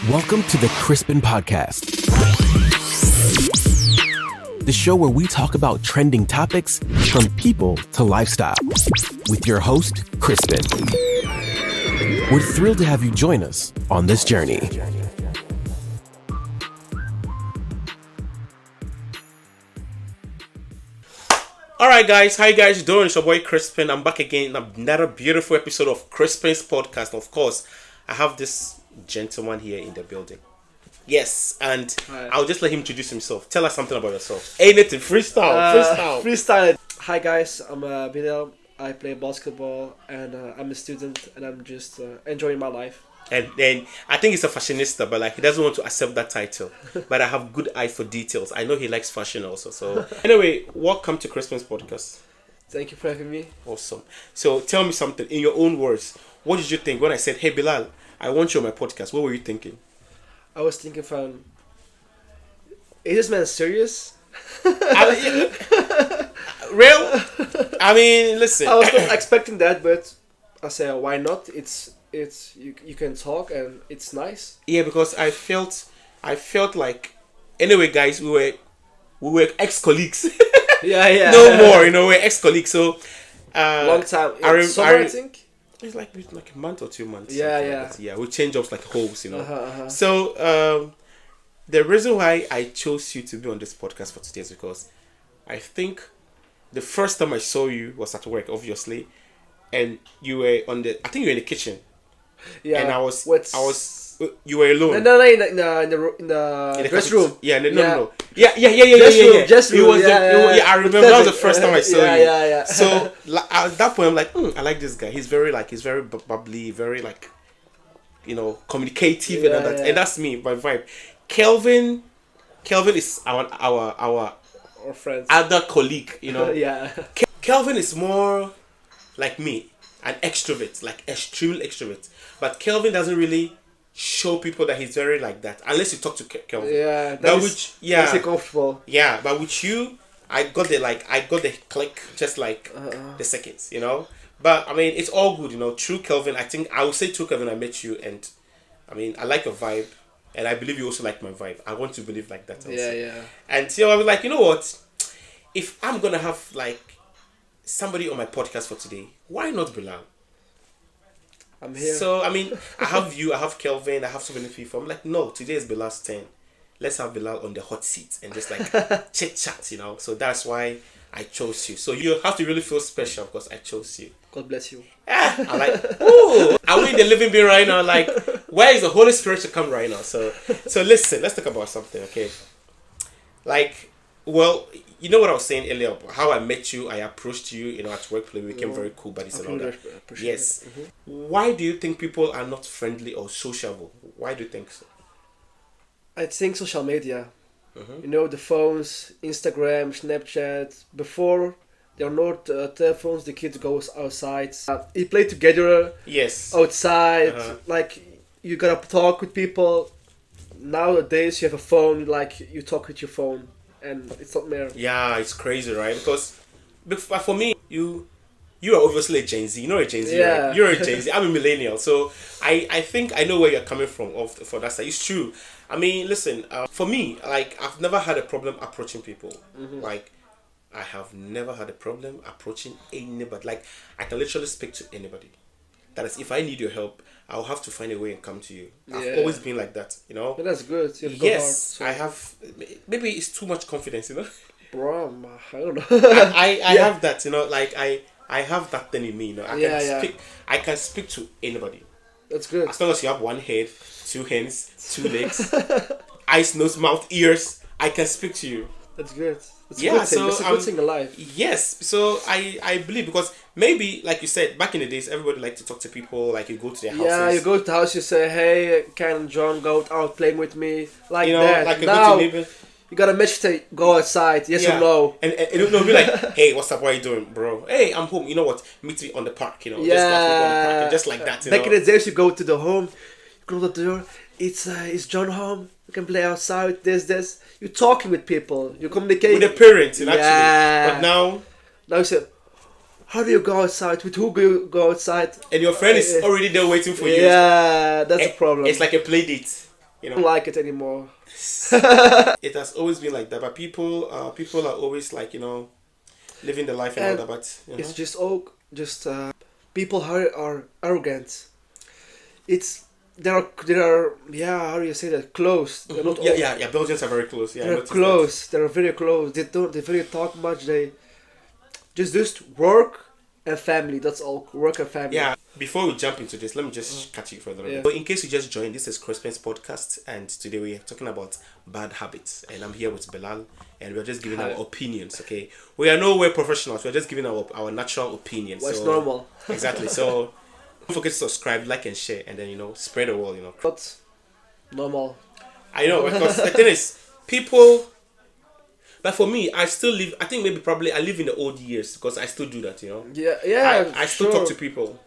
Welcome to the Crispin Podcast, the show where we talk about trending topics from people to lifestyle with your host, Crispin. We're thrilled to have you join us on this journey. Alright guys, how you guys doing? It's your boy Crispin. I'm back again in another beautiful episode of Crispin's Podcast. Of course, I have this gentleman here in the building. Yes, and Hi. I'll just let him introduce himself. Tell us something about yourself. Anything, freestyle. Freestyle. Hi guys, I'm Bilal. I play basketball and I'm a student and I'm just enjoying my life. And then I think he's a fashionista, but like he doesn't want to accept that title. But I have good eye for details. I know he likes fashion also. So anyway, welcome to Crispin's Podcast. Thank you for having me. Awesome. So tell me something in your own words. What did you think when I said, "Hey Bilal, I want you on my podcast"? What were you thinking? I was thinking from, is this man serious? Real? I mean, listen. I was not expecting that, but I said, why not? It's you can talk and it's nice. Yeah, because I felt like, anyway, guys, we were ex-colleagues. Yeah. No more, we're ex-colleagues. So long time. I I think. it's like a month or 2 months. Yeah, something yeah. like that. Yeah. We change jobs like holes, Uh-huh. So the reason why I chose you to be on this podcast for today is because I think the first time I saw you was at work, obviously, and you were I think you were in the kitchen. Yeah. And you were alone. No, in the restroom. Yeah, no. Yeah. Yeah. Just room. I remember that was the first time I saw you. Yeah. So at that point, I'm like, I like this guy. He's very bubbly, very communicative, and all that. Yeah. And that's me, my vibe. Kelvin is our friends. other colleague. Yeah. Kelvin is more like me, an extrovert, like extremely extrovert. But Kelvin doesn't really show people that he's very like that unless you talk to Kelvin. Yeah, Makes it comfortable. Yeah, but with you, I got the click just like the seconds, But I mean, it's all good, True Kelvin, I would say True Kelvin, I met you, and I mean, I like your vibe, and I believe you also like my vibe. I want to believe like that also. Yeah. And I was like, you know what? If I'm gonna have like somebody on my podcast for today, why not Bilal? I'm here. So I mean, I have you, I have Kelvin, I have so many people. I'm like, no, today is Bilal's turn. Let's have Bilal on the hot seat and just like chit chat, So that's why I chose you. So you have to really feel special because I chose you. God bless you. I'm like, ooh, are we in the living being right now? Like, where is the Holy Spirit to come right now? So listen, let's talk about something, okay? Like, well, you know what I was saying earlier, how I met you, I approached you, at workplace, we became very cool buddies and all that. Yes. Mm-hmm. Why do you think people are not friendly or sociable? Why do you think so? I think social media. Mm-hmm. The phones, Instagram, Snapchat. Before, there are not telephones, the kids go outside. You play together. Yes. Outside. Like, you gotta talk with people. Nowadays, you have a phone, like, you talk with your phone. And it's not mere. Yeah, it's crazy, right? Because for me, you are obviously a Gen Z. You're a Gen Z, Yeah. right? You're a Gen Z. I'm a millennial. So I think I know where you're coming from for that side. It's true. I mean, listen, for me, like, I've never had a problem approaching people. Mm-hmm. Like, I have never had a problem approaching anybody. Like, I can literally speak to anybody. That is, if I need your help, I'll have to find a way and come to you. I've always been like that, But that's good. You have Yes, hard, I have. Maybe it's too much confidence, Bro, I don't know. I have that, like I have that thing in me, I can speak to anybody. That's good. As long as you have one head, two hands, two legs, eyes, nose, mouth, ears, I can speak to you. That's good. That's Yeah, a good thing. so, That's a good thing in life. Yes, so I believe, because maybe, like you said, back in the days, everybody liked to talk to people, like you go to their houses. Yeah, you go to the house, you say, hey, can John go out playing with me? Like you that. like you Now, go to neighbor. you got a message to go outside, yes or no. And it'll be like, hey, what's up, what are you doing, bro? Hey, I'm home, you know what, meet me on the park, just last week on the park, and just like that, Back in the days, you go to the home, you close the door, it's John home, you can play outside, this. You're talking with people, you communicate. With the parents, actually. Yeah. But now you say, how do you go outside? With who do you go outside? And your friend is already there waiting for you. Yeah, that's a problem. It's like a play date. You I don't know, like it anymore. it has always been like that. But people are always like, living the life and all And that. But it's just people are arrogant. It's there are yeah, how do you say that, close. They're not yeah, all, yeah, yeah. Belgians are very close. Yeah, I they're noticed close. They're very close. They really talk much. They just work and family. That's all. Work and that. family. Yeah. Before we jump into this, let me just catch you for a little Yeah. bit. So in case you just joined, this is Crispin's podcast, and today we are talking about bad habits. And I'm here with Bilal, and we're just giving Hi. our opinions. Okay, we are nowhere professionals. We're just giving our natural opinions. What's So- normal? Exactly. So don't forget to subscribe, like, and share, and then spread the word. Not normal. I know because the thing is, people. But for me, I still live. I think maybe probably I live in the old years because I still do that. Yeah. I still sure. talk to people.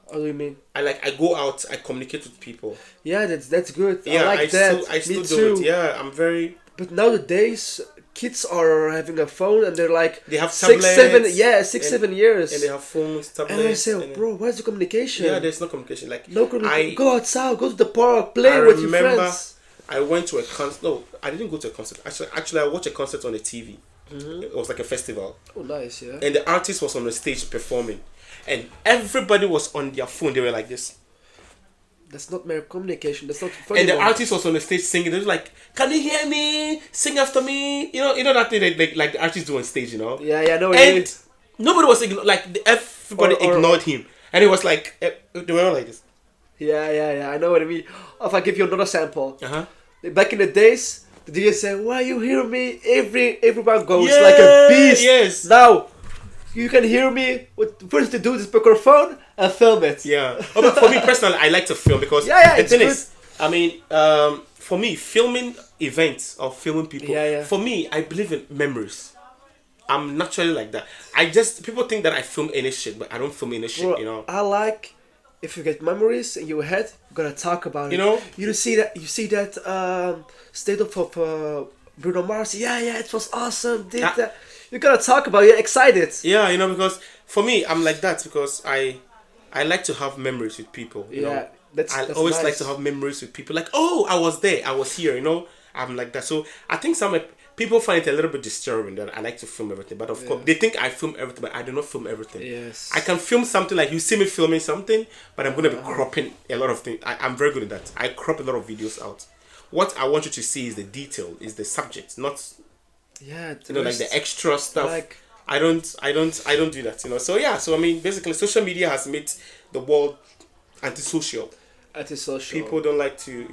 What do you mean? I go out. I communicate with people. Yeah, that's good. Yeah, I like that. I still Me do too. it. Yeah, I'm very. But nowadays, kids are having a phone and they're like They have 6, 7, tablets, yeah, 6, and- 7 years. And they have phones, tablets. And I say, and- bro, where's the communication? Yeah, there's no communication. Like No communication. Go outside, go to the park, play I with your remember friends. I went to a concert. No, I didn't go to a concert. Actually, I watched a concert on the TV. It was like a festival, Oh, nice, yeah. and the artist was on the stage performing, and everybody was on their phone. They were like this. That's not mere communication. That's not funny. And the artist was on the stage singing. They was like, "Can you hear me? Sing after me." You know that thing that like the artists do on stage. Yeah, I know what you mean. And nobody was everybody Or- ignored him, and it was like they were all like this. Yeah. I know what I mean. If I give you another sample, Uh-huh. back in the days, the DJ said, "Why you hear me?" Everyone goes like a beast. Yes. Now, you can hear me. What first to do is pick your phone and film it. Yeah. Oh, but for me personally, I like to film because Yeah, the it's thing good. is, I mean, for me, filming events or filming people, Yeah. for me, I believe in memories. I'm naturally like that. People think that I film any shit, but I don't film any shit, Bro, I like if you get memories in your head, you gotta talk about it. You see that state of Bruno Mars. Yeah, it was awesome. That. You gotta talk about it. You're excited. Yeah, because for me, I'm like that because I like to have memories with people. That's always nice. like to have memories with people. Like, oh, I was there, I was here. I'm like that. So I think some people find it a little bit disturbing that I like to film everything. But of course, they think I film everything, but I do not film everything. Yes. I can film something like you see me filming something, but I'm gonna be cropping a lot of things. I'm very good at that. I crop a lot of videos out. What I want you to see is the detail, is the subject, not like the extra stuff. Like, I don't do that. So yeah. So I mean, basically, social media has made the world antisocial. antisocial. People don't like to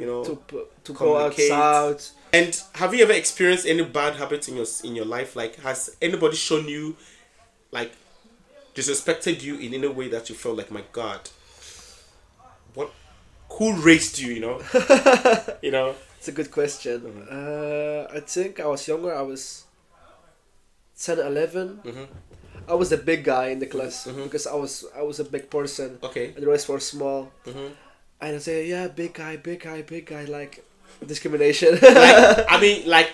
to go communicate. outside. And have you ever experienced any bad habits in your life? Like, has anybody shown you, like, disrespected you in any way that you felt like, my God, who raised you? It's a good question. I think I was younger. I was 10, 11. I was the big guy in the class because I was a big person. Okay. And the rest were small. And I say, yeah, big guy, like discrimination. like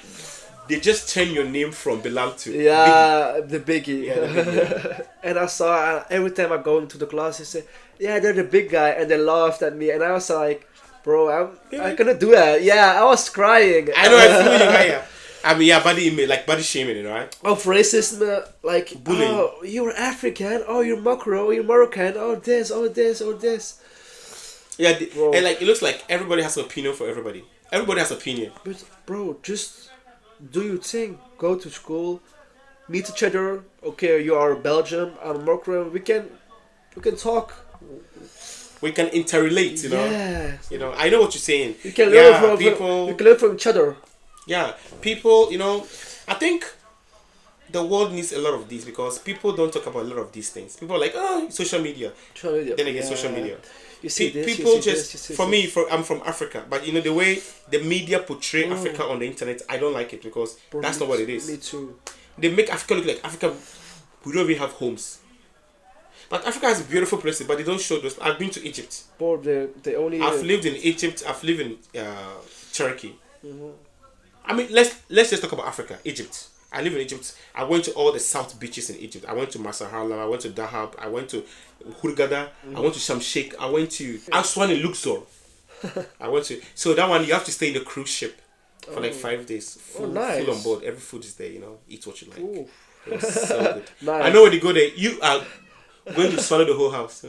they just turn your name from Bilal to yeah, the biggie. Yeah, the biggie, yeah. And I saw every time I go into the class, they say, yeah, they're the big guy, and they laughed at me, and I was like, bro, I'm gonna do that. Yeah, I was crying. I know, I feel you, yeah. I mean, yeah, body image, like body shaming, right? Of racism, like, bullying. Oh, you're African, oh, you're Macro, you're Moroccan, oh, this. Yeah, Bro. and like it looks like everybody has an opinion for everybody. Everybody has opinion. But, bro, just do your thing. Go to school, meet each other. Okay, you are Belgium, I'm Moroccan. We can talk. We can interrelate, Yeah. I know what you're saying. You can learn from people. You can learn from each other. Yeah, people. I think the world needs a lot of these because people don't talk about a lot of these things. People are like, oh, social media. Social media. Then again, social media. You see this. People you see just this, you see for this. me, I'm from Africa, but the way the media portray Africa on the internet, I don't like it because Bro, that's me not what too- it is. Me too. They make Africa look like Africa. We don't even have homes. But Africa has beautiful places, but they don't show those. I've been to Egypt. Bro, they only. I've lived in Egypt. I've lived in Turkey. I mean, let's just talk about Africa. Egypt. I live in Egypt. I went to all the south beaches in Egypt. I went to Marsahalam. I went to Dahab. I went to Hurghada. I went to Shamshik. I went to Aswan in Luxor. I went to. So that one you have to stay in the cruise ship for like 5 days. Full on board. Every food is there. Eat what you like. Ooh. It was so good. Nice. I know when you go there, you are going to swallow the whole house.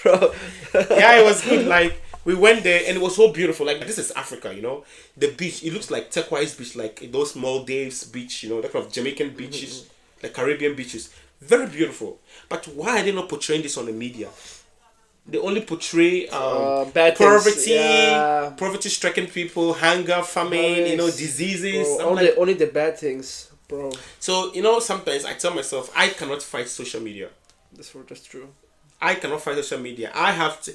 Bro. Yeah, it was good. Like we went there and it was so beautiful. Like this is Africa, The beach, it looks like turquoise beach, like those Maldives beach, that kind of Jamaican beaches, like Caribbean beaches. Very beautiful. But why are they not portraying this on the media? They only portray bad poverty, yeah. poverty-stricken people, hunger, famine, diseases. Bro, only the bad things, bro. So sometimes I tell myself I cannot fight social media. That's true. I cannot fight social media. I have to.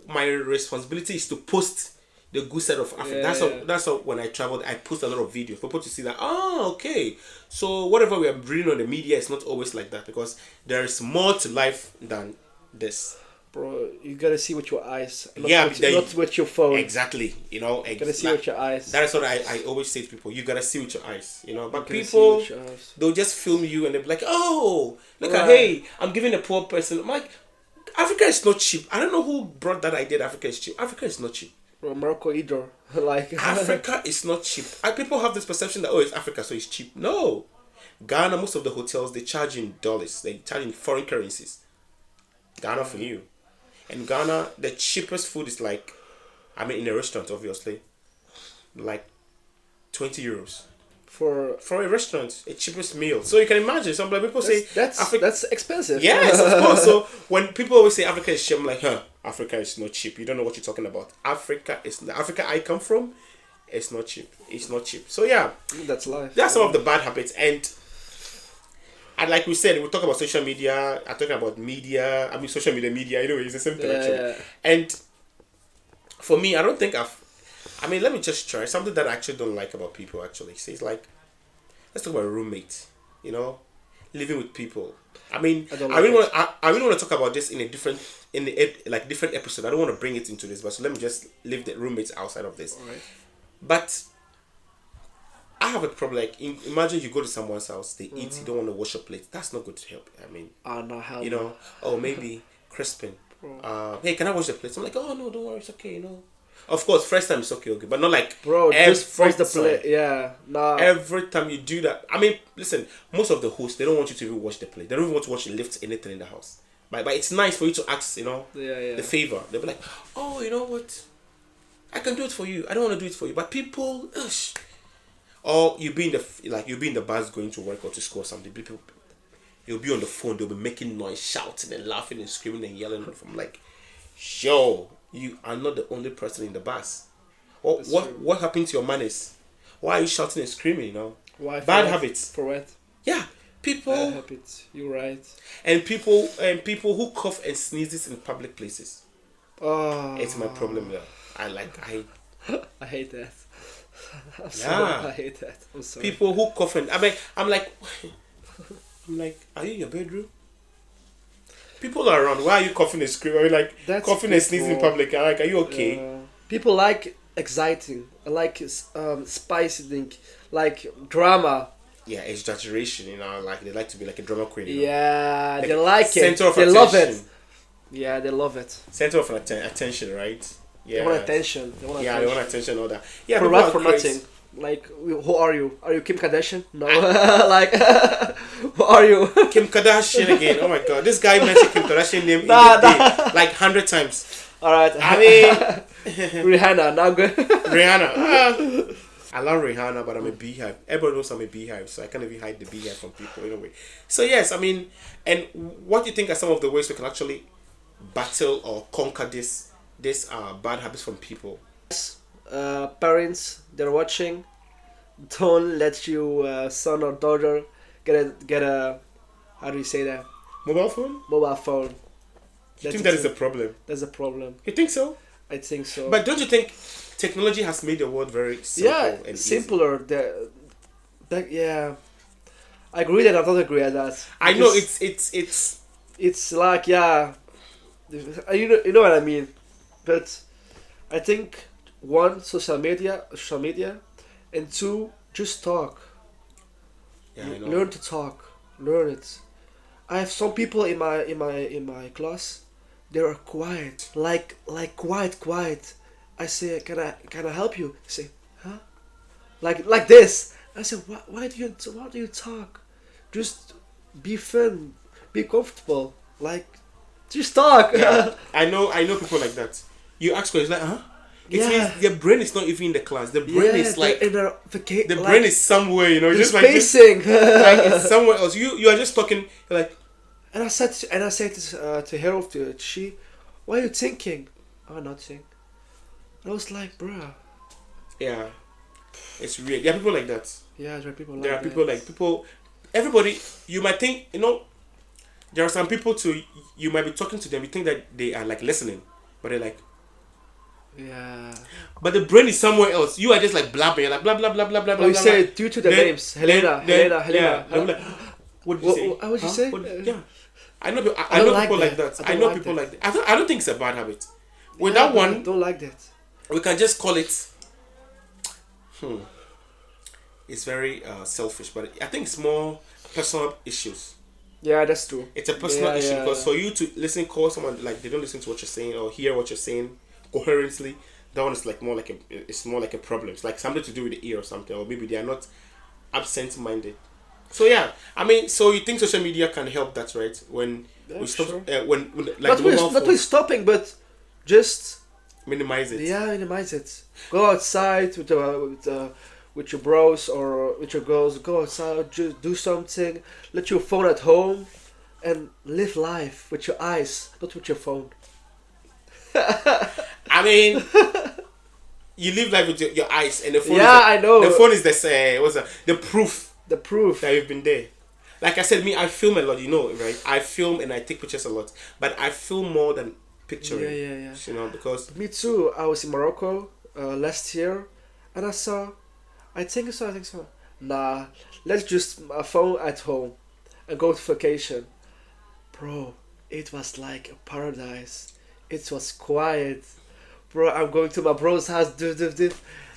My responsibility is to post the good side of Africa. Yeah. That's how when I traveled, I post a lot of videos for people to see that. Oh, okay. So whatever we are reading on the media is not always like that, because there is more to life than this. Bro, you gotta see with your eyes. Not with your phone. Exactly. You gotta see with your eyes. That is what I always say to people. You gotta see with your eyes. But people, they'll just film you and they'll be like, oh, look at, hey, I'm giving a poor person. I'm like, Africa is not cheap. I don't know who brought that idea that Africa is cheap. Africa is not cheap. Bro, Morocco either. Africa is not cheap. People have this perception that, it's Africa, so it's cheap. No. Ghana, most of the hotels, they charge in dollars. They charge in foreign currencies. Ghana for you. In Ghana, the cheapest food is in a restaurant, obviously, like 20 euros. For a restaurant, a cheapest meal. So you can imagine, some people say that's expensive. Yes, of course. So when people always say Africa is cheap, I'm like, Africa is not cheap. You don't know what you're talking about. The Africa I come from, it's not cheap. It's not cheap. So yeah, that's life. That's some of the bad habits. And like we said, we talk about social media. I'm talking about media. I mean, social media. Anyway, it's the same thing actually. Yeah. And for me, I don't think let me just try something that I actually don't like about people. Actually, so it's like, let's talk about roommates. Living with people. I really want to talk about this in a different episode. I don't want to bring it into this, but so let me just leave the roommates outside of this. All right. But I have a problem. Like, imagine you go to someone's house, they eat, you don't want to wash your plate. That's not good to help. not help. Maybe Crispin. Hey, can I wash the plates? I'm like, oh no, don't worry, it's okay. Of course, first time it's okay, but not like, bro, just wash the plate. Yeah, nah. Every time you do that, listen, most of the hosts, they don't want you to even wash the plate. They don't even want to watch lift anything in the house. But it's nice for you to ask, the favor. They'll be like, oh, you know what? I can do it for you. I don't want to do it for you. But people, or you'll be in the bus going to work or to school or something. People, you'll be on the phone. They'll be making noise, shouting and laughing and screaming and yelling. I'm like, yo, you are not the only person in the bus. What happened to your manners? Why are you shouting and screaming? Why? Bad habits. For what? Yeah, people. Bad habits. You're right. And people who cough and sneezes in public places. Oh, it's my problem there. I hate that. I'm sorry, I hate that. I'm sorry. People who cough and I'm like, are you in your bedroom? People are around. Why are you coughing and screaming? Are you like coughing and sneezing in public? I'm like, are you okay? People like exciting, like spicy thing, like drama. Yeah, exaggeration. Like they like to be like a drama queen. Yeah, they like it. They love it. Yeah, they love it. Center of attention, right? Yeah. They want attention. They want attention, all that. Yeah, for nothing. Like, who are you? Are you Kim Kardashian? No. Like, who are you? Kim Kardashian again. Oh my god. This guy mentioned Kim Kardashian name in the day like 100 times. Alright. Rihanna, now good. Rihanna. I love Rihanna, but I'm a beehive. Everybody knows I'm a beehive, so I can't even hide the beehive from people in a way. So yes, and what do you think are some of the ways we can actually battle or conquer this bad habits from people? Parents, they're watching. Don't let your son or daughter get a how do you say that? Mobile phone. You think that is a problem? That's a problem. You think so? I think so. But don't you think technology has made the world very simple and simpler? Yeah, I agree that I don't agree at that. I know it's like you know what I mean, but I think one, social media, and two, just talk. Yeah, I know. Learn to talk. Learn it. I have some people in my class. they are quiet, like quiet. I say, can I help you? They say, huh? Like this. I said, why do you talk? Just be fun, be comfortable. Like, just talk. Yeah, I know people like that. You ask questions like, huh? It means their brain is not even in the class. The brain is like the brain is somewhere, you know, just like spacing. Like it's somewhere else. You are just talking like. And I said to Harold, to she, what are you thinking? Oh, nothing. I was like, bruh. Yeah, it's weird. There are people like that. Yeah, there are people like that. There are that. people like people. Everybody, you might think, you know, there are some people too. You might be talking to them. You think that they are like listening, but they're like. Yeah. But the brain is somewhere else. You are just like blabbing. You're like blah blah blah blah blah. Oh, you say it due to the names. Helena. Yeah. What did you say? What would you say? Yeah. I know people like that. I know people like that. I don't think it's a bad habit. With that one, I don't like that. We can just call it. It's very selfish, but I think it's more personal issues. Yeah, that's true. It's a personal issue because for you to call someone like they don't listen to what you're saying or hear what you're saying coherently, that one is like more like a problem. It's like something to do with the ear or something, or maybe they are not absent-minded. So yeah, I mean, so you think social media can help that, right? When we stop, when like not stopping, but just minimize it. Yeah, minimize it. Go outside with your bros or with your girls. Go outside, just do something. Let your phone at home, and live life with your eyes, not with your phone. I mean, you live life with your eyes, and the phone. Yeah, I know. The phone is the proof. The proof that you've been there. Like I said, I film a lot, you know, right? I film and I take pictures a lot, but I film more than picturing. Yeah. You know, because me too. I was in Morocco last year, and I think so. Nah, let's just my phone at home and go to vacation, bro. It was like a paradise. It was quiet, bro. I'm going to my bro's house.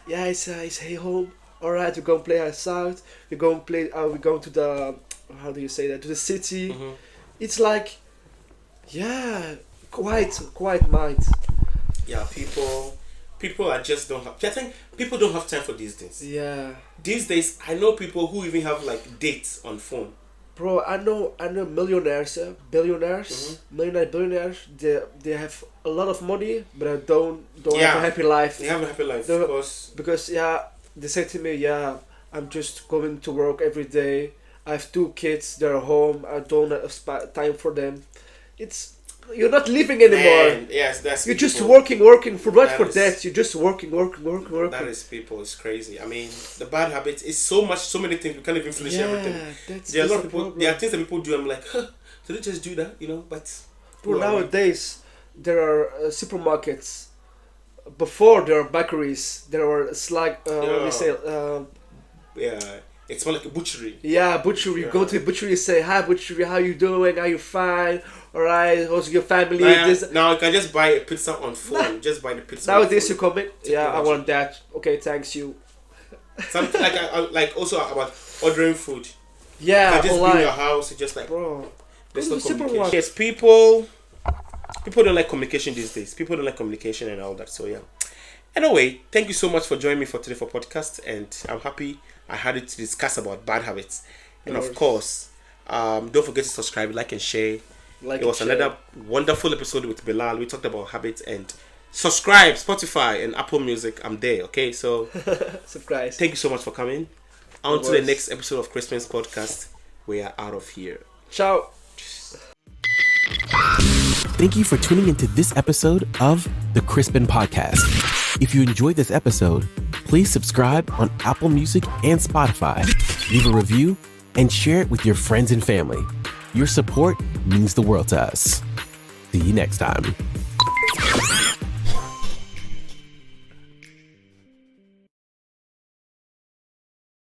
Yeah, he's hey home. All right, we're going to play outside. We're going to play. We're going to the, how do you say that? To the city. Mm-hmm. It's like, yeah, quiet mind. Yeah, people are just don't have. I think people don't have time for these days. Yeah. These days, I know people who even have like dates on phone. Bro, I know millionaires, billionaires, billionaires. They have a lot of money, but they don't have a happy life. They have a happy life, because they say to me, I'm just going to work every day. I have 2 kids. They're home. I don't have time for them. You're not living anymore. Man, yes, that's. You're people. Just working for what? For that. You're just working. That is people. It's crazy. I mean, the bad habits is so many things we can't even finish everything. There are a lot of people. Problem. There are things that people do. I'm like, so they just do that, you know? But nowadays there are supermarkets. Before there are bakeries. There are what do you say? It's more like a butchery. Yeah, butchery. You go to the butchery, say, hi butchery, how you doing? Are you fine? Alright, how's your family? Now you can just buy a pizza on phone. Just buy the pizza. Nowadays you come in. Yeah, I want that. Okay, thanks you. Something like also about ordering food. Yeah, you just online. Be in your house. You just like bro. There's no communication. Yes, people don't like communication these days. People don't like communication and all that. So yeah. Anyway, thank you so much for joining me for today for podcast, and I'm happy I had it to discuss about bad habits. And of course, don't forget to subscribe, like, and share. It was another wonderful episode with Bilal. We talked about habits, and subscribe Spotify and Apple Music. I'm there. Okay, so subscribe. Thank you so much for coming. On to the next episode of Crispin's podcast. We are out of here. Ciao. Thank you for tuning into this episode of the Crispin Podcast. If you enjoyed this episode, please subscribe on Apple Music and Spotify, leave a review, and share it with your friends and family. Your support means the world to us. See you next time.